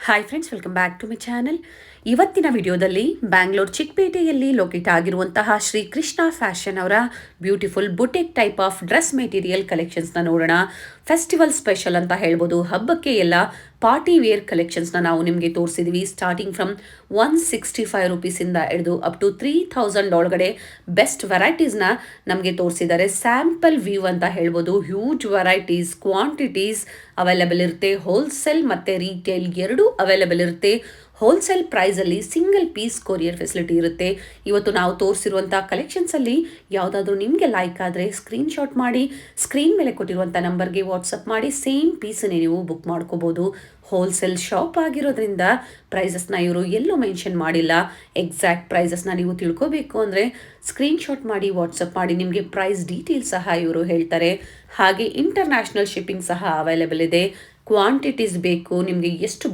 Hi friends, welcome back to my channel. ಇವತ್ತಿನ ವಿಡಿಯೋದಲ್ಲಿ ಬ್ಯಾಂಗ್ಳೂರ್ ಚಿಕ್ಕಪೇಟೆಯಲ್ಲಿ ಲೊಕೇಟ್ ಆಗಿರುವಂತಹ ಶ್ರೀ ಕೃಷ್ಣ ಫ್ಯಾಷನ್ ಅವರ beautiful boutique type of dress material ಕಲೆಕ್ಷನ್ಸ್ನ ನೋಡೋಣ. ಫೆಸ್ಟಿವಲ್ ಸ್ಪೆಷಲ್ ಅಂತ ಹೇಳ್ಬೋದು. ಹಬ್ಬಕ್ಕೆ ಎಲ್ಲ ಪಾರ್ಟಿ ವೇರ್ ಕಲೆಕ್ಷನ್ಸ್ನ ನಾವು ನಿಮಗೆ ತೋರಿಸಿದ್ವಿ. ಸ್ಟಾರ್ಟಿಂಗ್ ಫ್ರಮ್ 165 ರುಪೀಸಿಂದ ಹಿಡಿದು ಅಪ್ ಟು 3000 ಒಳಗಡೆ ಬೆಸ್ಟ್ ವೆರೈಟೀಸ್ನ ನಮಗೆ ತೋರಿಸಿದ್ದಾರೆ. ಸ್ಯಾಂಪಲ್ ವ್ಯೂ ಅಂತ ಹೇಳ್ಬೋದು. ಹ್ಯೂಜ್ ವೆರೈಟೀಸ್, ಕ್ವಾಂಟಿಟೀಸ್ ಅವೈಲೇಬಲ್ ಇರುತ್ತೆ. ಹೋಲ್ಸೇಲ್ ಮತ್ತು ರೀಟೇಲ್ ಎರಡೂ ಅವೈಲೇಬಲ್ ಇರುತ್ತೆ. ಹೋಲ್ಸೇಲ್ ಪ್ರೈಸಲ್ಲಿ ಸಿಂಗಲ್ ಪೀಸ್ ಕೊರಿಯರ್ ಫೆಸಿಲಿಟಿ ಇರುತ್ತೆ. ಇವತ್ತು ನಾವು ತೋರಿಸಿರುವಂಥ ಕಲೆಕ್ಷನ್ಸಲ್ಲಿ ಯಾವುದಾದ್ರೂ ನಿಮಗೆ ಲೈಕ್ ಆದರೆ ಸ್ಕ್ರೀನ್ಶಾಟ್ ಮಾಡಿ ಸ್ಕ್ರೀನ್ ಮೇಲೆ ಕೊಟ್ಟಿರುವಂಥ ನಂಬರ್ಗೆ ವಾಟ್ಸಪ್ ಮಾಡಿ ಸೇಮ್ ಪೀಸನ್ನೇ ನೀವು ಬುಕ್ ಮಾಡ್ಕೋಬೋದು. ಹೋಲ್ಸೇಲ್ ಶಾಪ್ ಆಗಿರೋದ್ರಿಂದ ಪ್ರೈಸಸ್ನ ಇವರು ಎಲ್ಲೂ ಮೆನ್ಷನ್ ಮಾಡಿಲ್ಲ. ಎಕ್ಸಾಕ್ಟ್ ಪ್ರೈಸಸ್ನ ನೀವು ತಿಳ್ಕೋಬೇಕು ಅಂದರೆ ಸ್ಕ್ರೀನ್ಶಾಟ್ ಮಾಡಿ ವಾಟ್ಸಪ್ ಮಾಡಿ, ನಿಮಗೆ ಪ್ರೈಸ್ ಡೀಟೇಲ್ಸ್ ಸಹ ಇವರು ಹೇಳ್ತಾರೆ. ಹಾಗೆ ಇಂಟರ್ನ್ಯಾಷನಲ್ ಶಿಪ್ಪಿಂಗ್ ಸಹ ಅವೈಲೇಬಲ್ ಇದೆ. ಕ್ವಾಂಟಿಟೀಸ್ ಬೇಕು ನಿಮಗೆ ಎಷ್ಟು